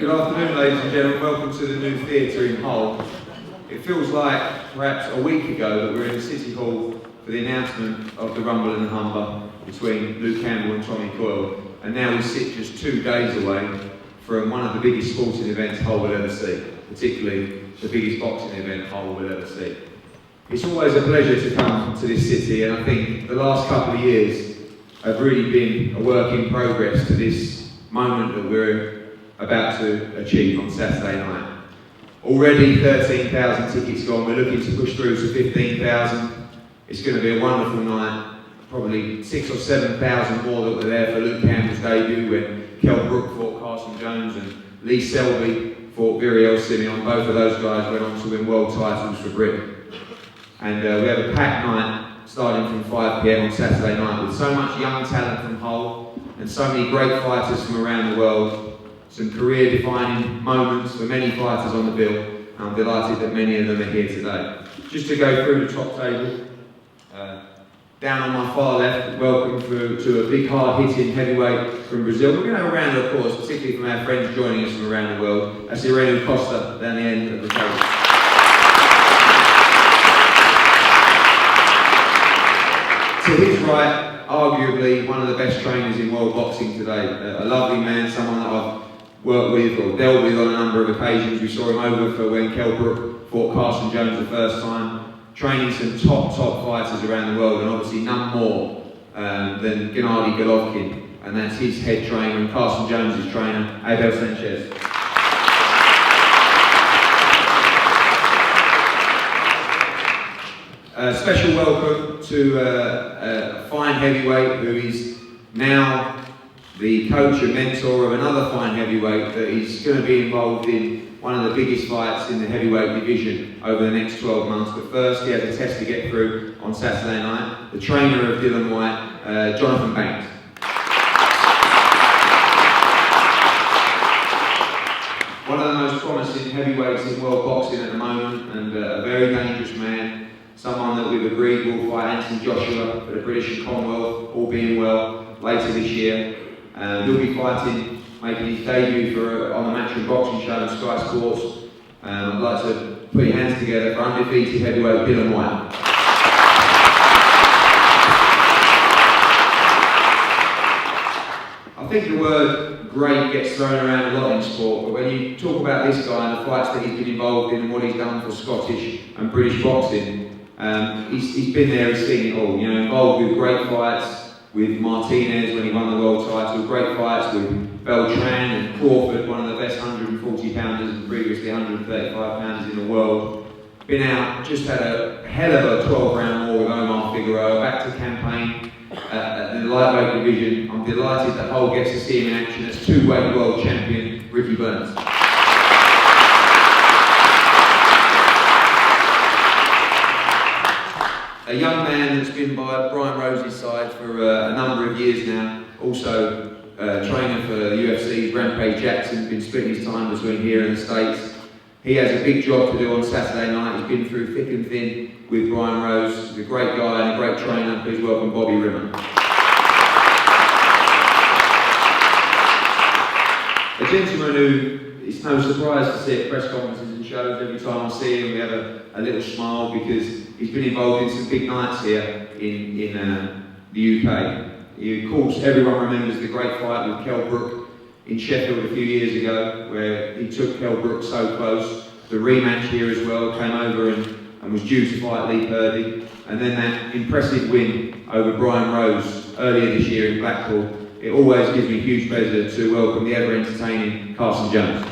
Good afternoon, ladies and gentlemen. Welcome to the new theatre in Hull. It feels like perhaps a week ago that we were in the City Hall for the announcement of the Rumble and the Humber between Luke Campbell and Tommy COYLE, and now we sit just 2 days away from one of the biggest sporting events Hull will ever see, particularly the biggest boxing event Hull will ever see. It's always a pleasure to come to this city, and I think the last couple of years have really been a work in progress to this moment that we're about to achieve on Saturday night. Already 13,000 tickets gone, we're looking to push through to 15,000. It's going to be a wonderful night, probably 6,000 or 7,000 more that were there for Luke Campbell's debut when Campbell fought Carson Jones and Lee Selby fought Viriel Simeon. Both of those guys went on to win world titles for Britain. And we have a packed night starting from 5 PM on Saturday night with so much young talent from Hull and so many great fighters from around the world. Some career-defining moments for many fighters on the bill, and I'm delighted that many of them are here today. Just to go through the top table, down on my far left, welcome to a big hard-hitting heavyweight from Brazil. We're going to have a round of applause, particularly from our friends joining us from around the world. That's Irene Costa down the end of the table. To his right, arguably one of the best trainers in world boxing today. A lovely man, someone that I've worked with or dealt with on a number of occasions. We saw him over for when Campbell fought Carson Jones the first time, training some top fighters around the world, and obviously none more than Gennady Golovkin, and that's his head trainer and Carson Jones' trainer, Abel Sanchez. A special welcome to a fine heavyweight who is now the coach and mentor of another fine heavyweight that is going to be involved in one of the biggest fights in the heavyweight division over the next 12 months. But first, he has a test to get through on Saturday night. The trainer of Dylan White, Jonathan Banks. One of the most promising heavyweights in world boxing at the moment, and a very dangerous man. Someone that we've agreed will fight Anthony Joshua for the British and Commonwealth, all being well, later this year. He'll be fighting, making his debut on the Matchroom Boxing Show on Sky Sports. I'd like to put your hands together for undefeated heavyweight Dylan White. I think the word great gets thrown around a lot in sport, but when you talk about this guy and the fights that he's been involved in and what he's done for Scottish and British boxing, he's been there, he's seen it all. You know, involved with great fights with Martinez when he won the world title, great fights with Beltran and Crawford, one of the best 140 pounders and previously 135 pounders in the world. Been out, just had a hell of a 12-round war with Omar Figueroa, back to campaign at the lightweight division. I'm delighted that Hull gets to see him in action as two-weight world champion Ricky Burns. A young man that's been by Brian Rose's side for a number of years now, also trainer for the UFC's Rampage Jackson, been splitting his time between here and the States. He has a big job to do on Saturday night. He's been through thick and thin with Brian Rose. He's a great guy and a great trainer. Please welcome Bobby Rimmer. A gentleman who, it's no surprise to see at press conferences and shows. Every time I see him we have a little smile because he's been involved in some big nights here in the UK. He, of course, everyone remembers the great fight with Kell Brook in Sheffield a few years ago, where he took Kell Brook so close. The rematch here as well, came over and was due to fight Lee Purdy. And then that impressive win over Brian Rose earlier this year in Blackpool. It always gives me huge pleasure to welcome the ever-entertaining Carson Jones.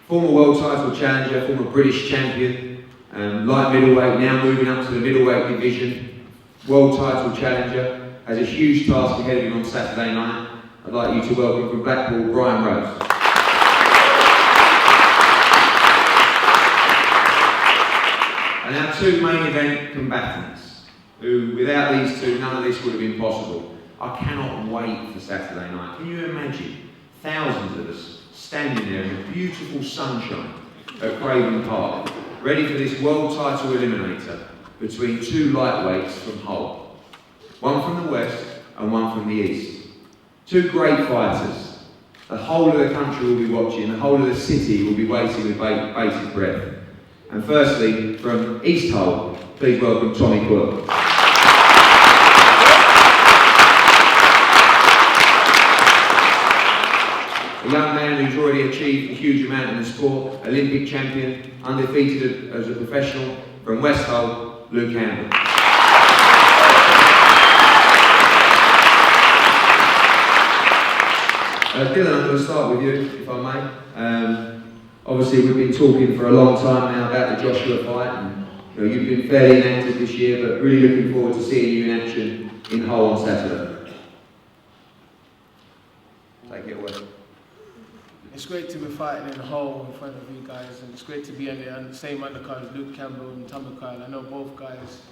Former world title challenger, former British champion, light middleweight, now moving up to the middleweight division, world title challenger, has a huge task ahead of him on Saturday night. I'd like you to welcome from Blackpool, Brian Rose. And our two main event combatants, who without these two, none of this would have been possible. I cannot wait for Saturday night. Can you imagine thousands of us standing there in the beautiful sunshine at Craven Park, ready for this world title eliminator between two lightweights from Hull. One from the west, and one from the east. Two great fighters. The whole of the country will be watching, the whole of the city will be waiting with bated breath. And firstly, from East Hull, please welcome Tommy COYLE. A young man who's already achieved a huge amount in the sport, Olympic champion, undefeated as a professional, from West Hull, Campbell. Dylan, I'm going to start with you, if I may. Obviously, we've been talking for a long time now about the Joshua fight, and you've been fairly inactive this year, but really looking forward to seeing you in action in Hull on Saturday. Take it away. It's great to be fighting in Hull in front of you guys, and it's great to be on the same undercard as Campbell and COYLE. I know both guys.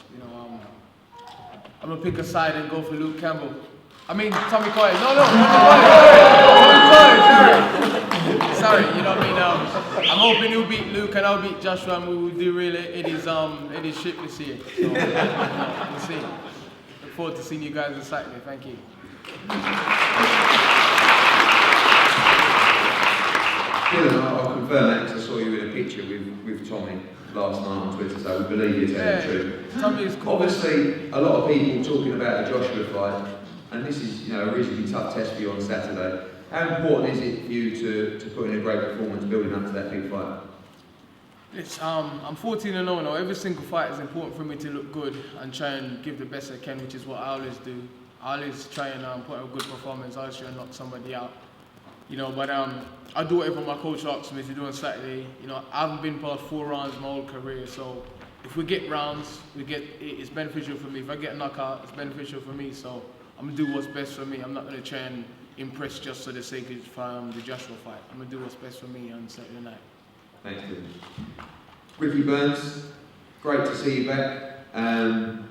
I'm gonna pick a side and go for Campbell. I mean, COYLE. No, COYLE. Sorry, you know what I mean. I'm hoping he'll beat Luke and I'll beat Joshua, and we will do really it is shit this year. So we'll see. Look forward to seeing you guys on Saturday. Thank you. I'll confirm that because I saw you in a picture with Tommy last night on Twitter, so we believe you're telling the truth. Tommy is cool. Obviously, a lot of people talking about the Joshua fight, and this is a reasonably tough test for you on Saturday. How important is it for you to put in a great performance building up to that big fight? I'm 14-0 now. Every single fight is important for me to look good and try and give the best I can, which is what I always do. I always try and put a good performance. I always try and knock somebody out. But I do whatever my coach asks me to do on Saturday. I haven't been past 4 rounds my whole career, so if we get rounds, it's beneficial for me. If I get a knockout, it's beneficial for me. So I'm gonna do what's best for me. I'm not gonna try and impress just for the sake of the Joshua fight. I'm gonna do what's best for me on Saturday night. Thanks, Dylan. Ricky Burns, great to see you back.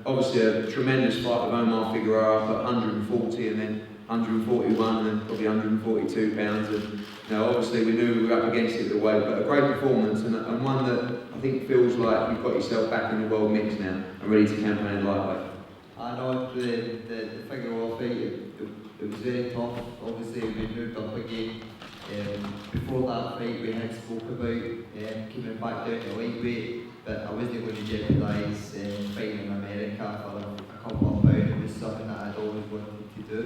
Obviously a tremendous fight with Omar Figueroa up at 140 and then 141 and then probably 142 pounds. And obviously we knew we were up against it the way, but a great performance and one that I think feels like you've got yourself back in the world mix now and ready to campaign lightweight. I know the Figueroa fight, it was very tough. Obviously we moved up again. Before that fight we had spoke about coming back down to lightweight, but I wasn't going to jeopardise fighting in America for a couple of pounds. It was something that I'd always wanted to do.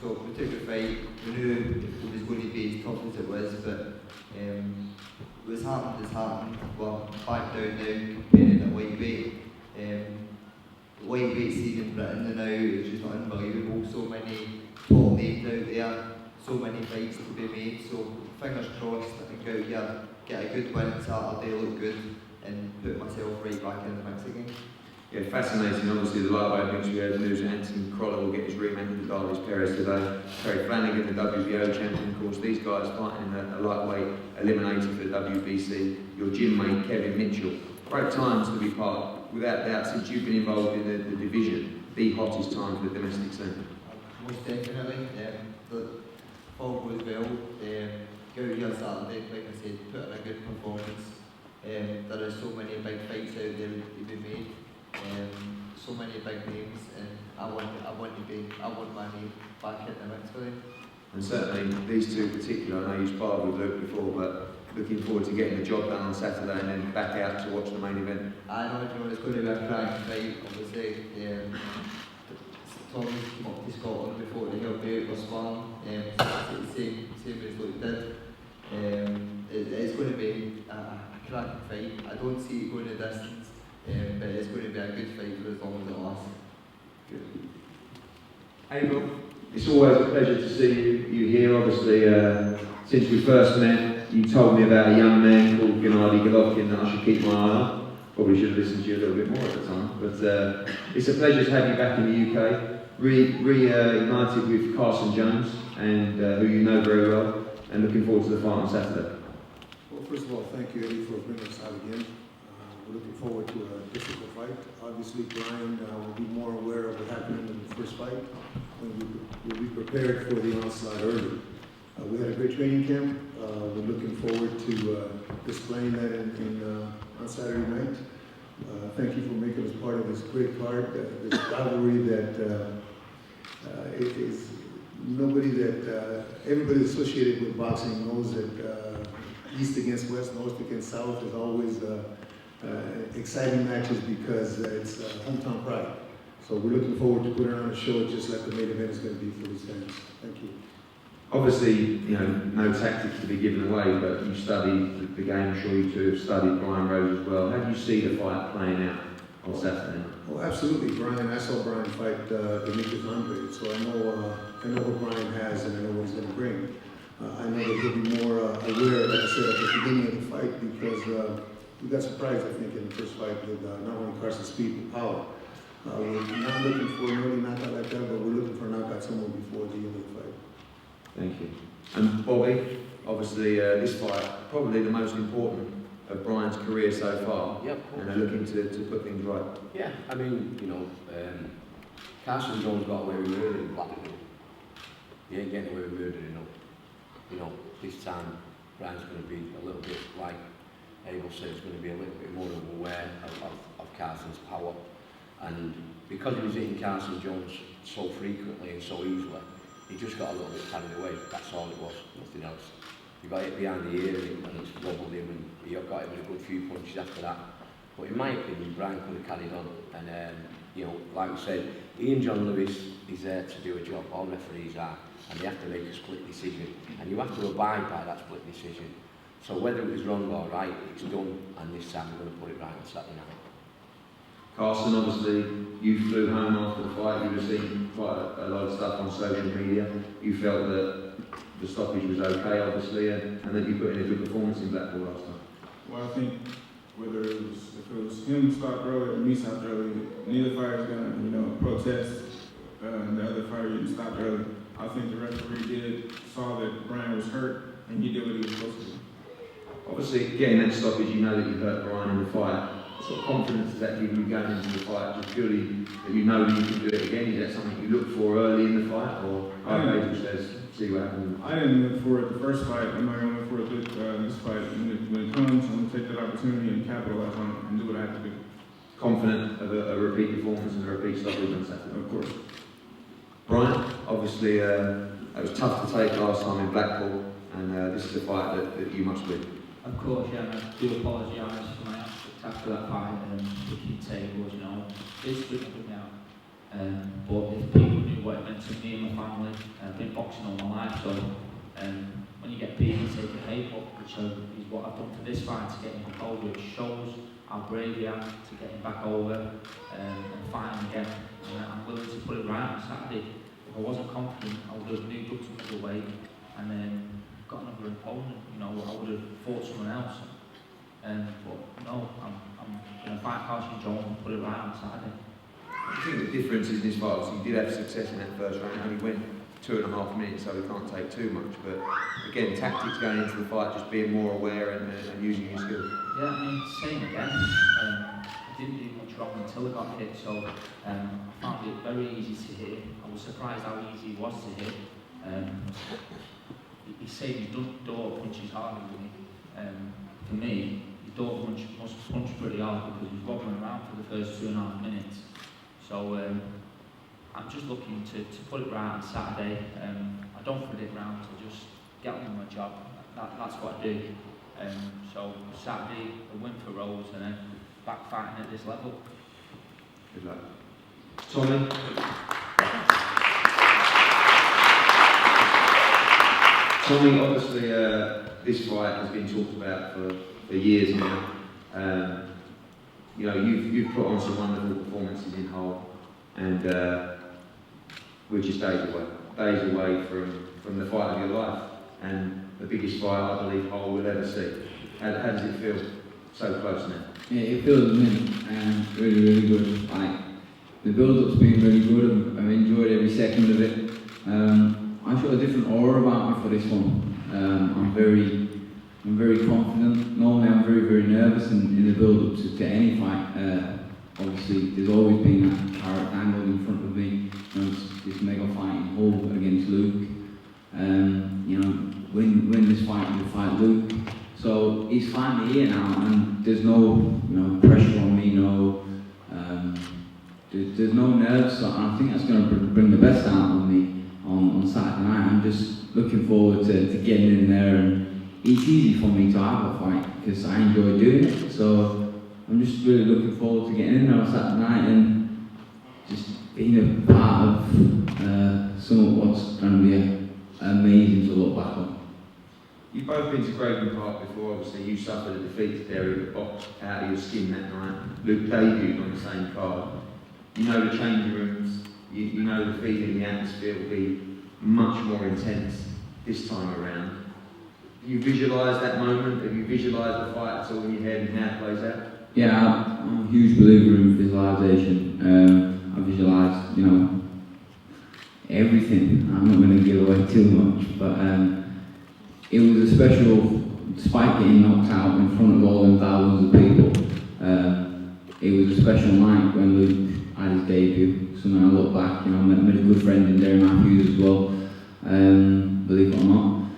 So we took the fight. We knew it was going to be as tough as it was, but what's happened has happened. Well, back down now, comparing to lightweight. Lightweight scene in Britain now is just unbelievable. So many top names out there, so many fights to be made. So fingers crossed I can go out here, get a good win Saturday, look good, and put myself right back in the mix again. Yeah, fascinating. Obviously, the lightweight mix, we heard the news that Anthony Crolla will get his rematch with Darvis Perez today. Terry Flanagan, the WBO champion, of course. These guys fighting a lightweight eliminator for the WBC. Your gym mate, Kevin Mitchell. Great times to be part, without doubt, since you've been involved in the division, the hottest time for the domestic scene. Most definitely. The fall goes well. Go out here Saturday, like I said, put in a good performance. There are so many big fights out there to be made. So many big names, and I want my name back in the mix for them. And certainly these two in particular, I know you sparred with Luke before, but looking forward to getting the job done on Saturday and then back out to watch the main event. I know it's going to be a cracking fight, obviously. Tommy's came up to Scotland before to help me out with sparring, same as Luke did. It's going to be a cracking fight. I don't see it going the distance. But it's going to be a good fight for as long as it lasts. Good. Abel, it's always a pleasure to see you here. Obviously, since we first met, you told me about a young man called Gennady Golovkin that I should keep my eye on. Probably should have listened to you a little bit more at the time. But it's a pleasure to have you back in the UK, reunited with Carson Jones, and who you know very well, and looking forward to the fight on Saturday. Well, first of all, thank you, Eddie, for bringing us out again. We're looking forward to a difficult fight. Obviously, Brian will be more aware of what happened in the first fight, and we'll be prepared for the onslaught early. We had a great training camp. We're looking forward to displaying that on Saturday night. Thank you for making us part of this great card, this rivalry that it is nobody that, everybody associated with boxing knows that East against West, North against South is always exciting matches because it's hometown pride. So we're looking forward to putting on a show just like the main event is going to be for these fans. Thank you. Obviously, you know, no tactics to be given away, but you studied the game. I'm sure you two have studied Brian Rose as well. How do you see the fight playing out on Saturday? Oh, absolutely, Brian. I saw Brian fight Demetrius Andre, so I know what Brian has and I know what he's going to bring. I know that he'll be more aware, like I said, at the beginning of the fight because we got surprised, I think, in the first fight with not only Carson's speed but power. We're not looking for an early knockout like that, but we're looking for a knockout somewhere before the end of the fight. Thank you. And Bobby, obviously this fight, probably the most important of Brian's career so far. Yep. And they're looking to put things right. Yeah, I mean, you know, Carson Jones got away with murder in Blackpool. He ain't getting away with murder enough. You know, this time Brian's going to be a little bit, like Abel said, he's going to be a little bit more aware of Carson's power. And because he was hitting Carson Jones so frequently and so easily, he just got a little bit carried away. That's all it was, nothing else. He got hit behind the ear and it's wobbled him, and he got him with a good few punches after that. But in my opinion, Brian could have carried on. And you know, like we said, Ian John Lewis is there to do a job. All referees are, and they have to make a split decision, and you have to abide by that split decision. So whether it was wrong or right, it's done, and this time we're going to put it right on Saturday night. Carson, obviously, you flew home after the fight. You were seeing quite a lot of stuff on social media. You felt that the stoppage was okay, obviously, and that you put in a good performance in Blackpool last time. Well, I think whether if it was him stopped early or me stopped early, neither fighter is gonna, you know, protest the other fighter getting stopped early. I think the referee saw that Brian was hurt, and he did what he was supposed to do. Obviously, getting that stoppage, you know that you hurt Brian in the fight. What sort of confidence does that give you going into the fight? Just purely that you know that you can do it again? Is that something you look for early in the fight, or Abel says, see what happens? I didn't look for it the first fight. I'm not gonna look for it this fight. When it comes, I'm gonna take that opportunity and capitalize on it and do what I have to do. Confident of a repeat performance and a repeat stoppage on Saturday? Of course. Brian, obviously, it was tough to take last time in Blackpool, and this is a fight that you must win. Of course, yeah, and I do apologise for my absence after that fight and picking tables, you know, it's freaking me out. But if people knew what it meant to me and my family, I've been boxing all my life, so when you get beat, you take a hate, which is what I've done for this fight, to get him back over. It shows how brave he is to get him back over and fight him again. And I'm willing to put it right on Saturday. If I wasn't confident, I would have moved up to middleweight and then got another opponent, you know, I would have fought someone else. But no, I'm going to fight Carson Jones and put it right on Saturday. I think the difference is in this fight, obviously, you did have success in that first round, and you went 2.5 minutes, so we can't take too much. But again, tactics going into the fight, just being more aware and using your skills. Yeah, I mean, same again. I didn't do much wrong until I got hit, so I found it very easy to hit. I was surprised how easy it was to hit. He said his door punches harder than me. For me, his door punch must punch pretty hard because he was wobbling around for the first 2.5 minutes. So I'm just looking to put it right on Saturday. I don't predict rounds, I just get on with my job. That's what I do. So Saturday, a win for Rose and then back fighting at this level. Good luck. Tommy? Tommy, obviously this fight has been talked about for years now. You know, you've put on some wonderful performances in Hull, and we're just days away from the fight of your life, and the biggest fight I believe Hull will ever see. How does it feel so close now? Yeah, it feels really, really good. Like, the build-up's been really good. I've enjoyed every second of it. I've got a different aura about me for this one. I'm very confident. Normally I'm very, very nervous in the build-up to any fight. Obviously there's always been that carrot dangled in front of me. You know, this mega fight in Hull against Luke. You know, win this fight and fight Luke. So he's finally here now, and there's no pressure on me, there's no nerves, so I think that's going to bring the best out of me on Saturday night. I'm just looking forward to getting in there, and it's easy for me to have a fight because I enjoy doing it. So I'm just really looking forward to getting in there on Saturday night and just being a part of some of what's going to be amazing to look back on. You've both been to Craven Park before, obviously you suffered a defeat to Derry but boxed out of your skin that night. Luke debuted on the same card. You know the changing rooms, you know the feeling, the atmosphere will be much more intense this time around. Do you visualise that moment? Have you visualised the fight at all in your head and how it plays out? Yeah, I'm a huge believer in visualisation. I visualise, you know, everything. I'm not going to give away too much, but it was a special, despite getting knocked out in front of all them thousands of people, it was a special night when Luke had his debut. So when I look back, you know, I met a good friend in Derry Matthews as well, believe it or not.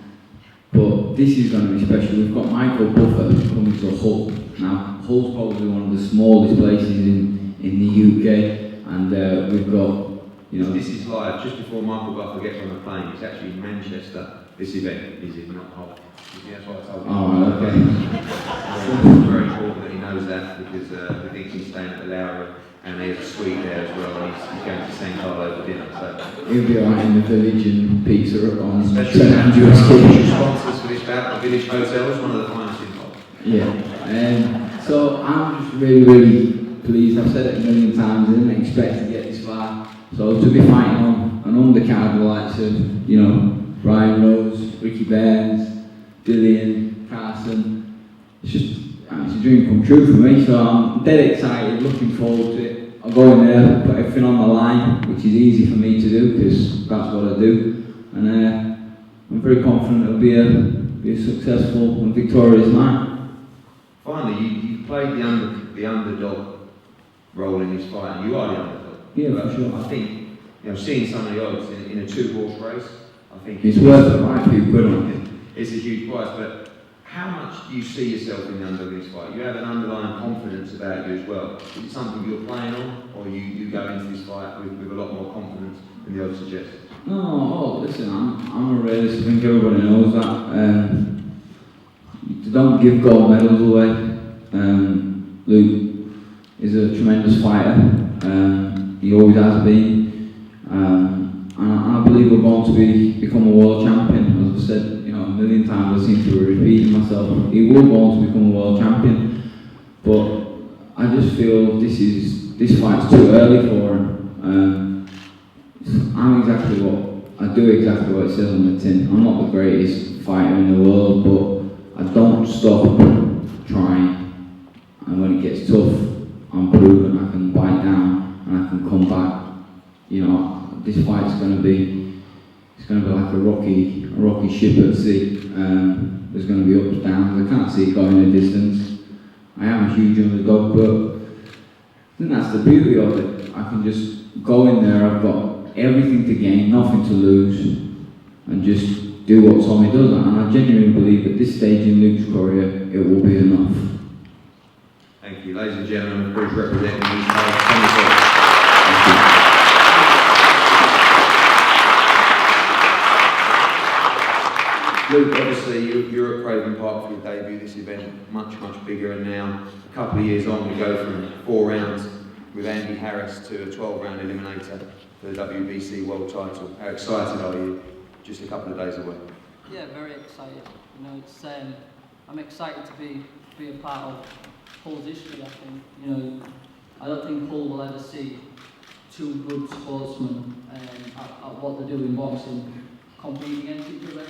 But this is going to be special. We've got Michael Buffer coming to Hull. Now, Hull's probably one of the smallest places in the UK, and we've got, you know... This is live, just before Michael Buffer gets on the plane. It's actually in Manchester. This event is in not Hull. Yeah, that's what I told him. Oh, okay. It's very important that he knows that because we think he's staying at the Laura and there's a suite there as well, and he's going to St. Carlo for dinner. So he'll be alright in the Village and pizza on especially St Andrew's sponsors for this bout, the Village Hotel is one of the finest in Hull. Yeah, so I'm just really pleased. I've said it a million times, I didn't expect to get this far. So to be fighting on an undercard with the likes of, you know, Ryan Rose, Ricky Burns, Dillian, Carson, it's a dream come true for me, so I'm dead excited, looking forward to it. I'll go in there, put everything on the line, which is easy for me to do because that's what I do, and I'm very confident it'll be a successful and victorious night. Finally, you played the underdog role in this fight, and you are the underdog. Yeah, but for sure. I think, you know, seeing some of the odds in a two-horse race, I think It's worth it, right? Few quid on it. It's a huge price, but how much do you see yourself in the underdog in this fight? You have an underlying confidence about you as well. Is it something you're playing on, or you go into this fight with a lot more confidence than the odds suggest? No, listen, I'm a realist. I think everybody knows that. Don't give gold medals away. Luke is a tremendous fighter. He always has been. And I believe we're going to become a world champion. As I've said, you know, a million times, I seem to be repeating myself. He will go on to become a world champion. But I just feel this fight's too early for him. I do exactly what it says on the tin. I'm not the greatest fighter in the world, but I don't stop trying. And when it gets tough, I'm proven I can bite down and I can come back. You know, this fight's going to be like a rocky ship at sea. There's going to be ups and downs. I can't see it going a distance. I am a huge underdog, but I think that's the beauty of it. I can just go in there. I've got everything to gain, nothing to lose, and just do what Tommy does. And I genuinely believe at this stage in Luke's career, it will be enough. Thank you, ladies and gentlemen. Please representing the UK. Luke, obviously you're at Craven Park for your debut. This event much bigger, and now a couple of years on, we go from 4 rounds with Andy Harris to a 12-round eliminator for the WBC world title. How excited are you? Just a couple of days away. Yeah, very excited. You know, it's I'm excited to be a part of Hull's history. I think, you know, I don't think Hull will ever see two good sportsmen at what they do in boxing compete against each other.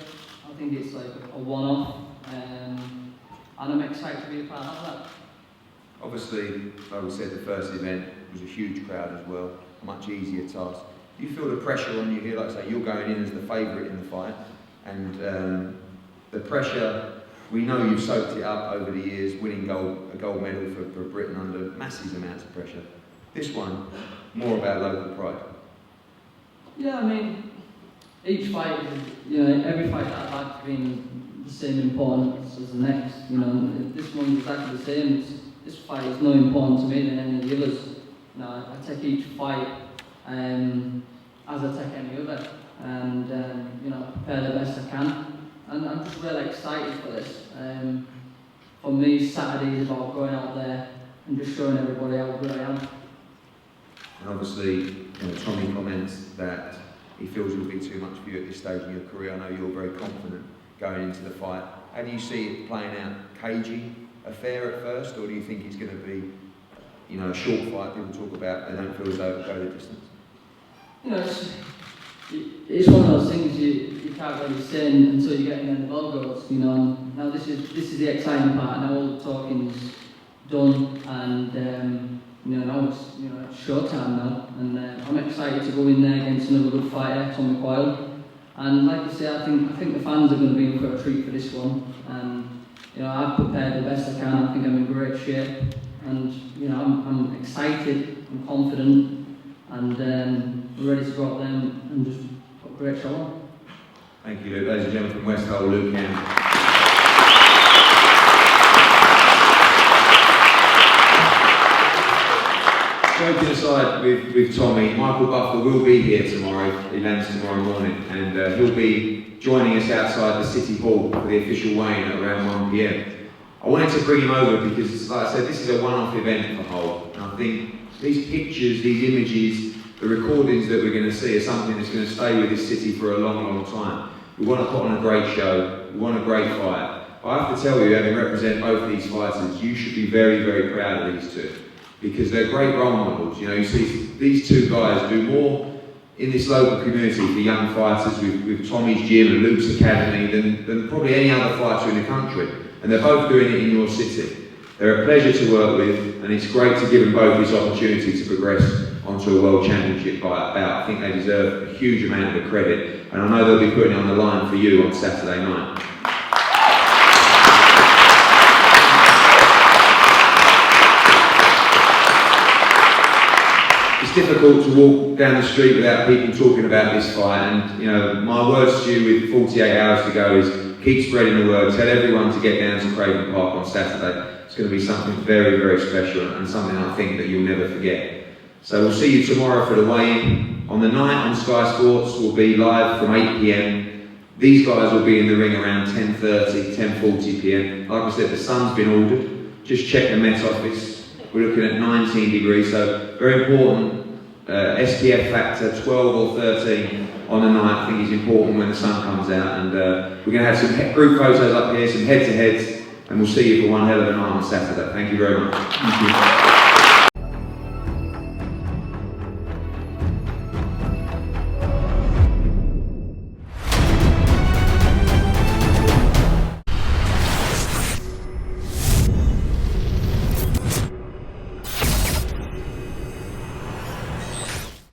I think it's like a one-off, and I'm excited to be a part of that. Obviously, like we said, the first event was a huge crowd as well, a much easier task. Do you feel the pressure on you here? Like I say, you're going in as the favourite in the fight, and the pressure, we know you've soaked it up over the years, winning a gold medal for Britain under massive amounts of pressure. This one, more about local pride. Yeah, I mean, each fight, you know, every fight that I've had has been the same importance as the next. You know, this one's exactly the same. This fight is no important to me than any of the others. You know, I take each fight as I take any other, and you know, prepare the best I can. And I'm just really excited for this. For me, Saturday is about going out there and just showing everybody how good I am. And obviously, you know, Tommy comments that he feels it will be too much for you at this stage in your career. I know you're very confident going into the fight. How do you see it playing out? Cagey affair at first, or do you think it's going to be, you know, a short fight? People talk about they don't feel as though it will go the distance. You know, it's one of those things you can't really say until you get in and the ball goes. You know, and now this is the exciting part. Now all the talking's done, and you know, now it's showtime now, and I'm excited to go in there against another good fighter, Tommy COYLE. And like you say, I think the fans are going to be in for a treat for this one. And you know, I've prepared the best I can. I think I'm in great shape, and you know, I'm excited, I'm confident, and we're ready to go out there and just put a great show on. Thank you, Luke. Ladies and gentlemen, from West Hull, Luke Campbell. Joking aside with Tommy, Michael Buffer will be here tomorrow. He lands tomorrow morning, and he'll be joining us outside the City Hall for the official weigh-in at around 1 p.m. I wanted to bring him over because, like I said, this is a one-off event for Hull. And I think these pictures, these images, the recordings that we're going to see are something that's going to stay with this city for a long, long time. We want to put on a great show. We want a great fight. But I have to tell you, having represented both these fighters, you should be very, very proud of these two, because they're great role models. You know, you see these two guys do more in this local community for young fighters with Tommy's gym and Luke's academy than probably any other fighter in the country. And they're both doing it in your city. They're a pleasure to work with, and it's great to give them both this opportunity to progress onto a world championship bout. I think they deserve a huge amount of credit, and I know they'll be putting it on the line for you on Saturday night. It's difficult to walk down the street without people talking about this fight, and you know, my words to you with 48 hours to go is keep spreading the word, tell everyone to get down to Craven Park on Saturday. It's going to be something very, very special, and something I think that you'll never forget. So we'll see you tomorrow for the weigh-in. On the night on Sky Sports, we'll be live from 8 p.m. These guys will be in the ring around 10:30, 10:40 p.m. Like I said, the sun's been ordered. Just check the Met Office. We're looking at 19 degrees, so very important. SPF factor 12 or 13 on the night, I think is important when the sun comes out. And we're going to have some group photos up here, some head-to-heads, and we'll see you for one hell of a night on Saturday. Thank you very much. Thank you.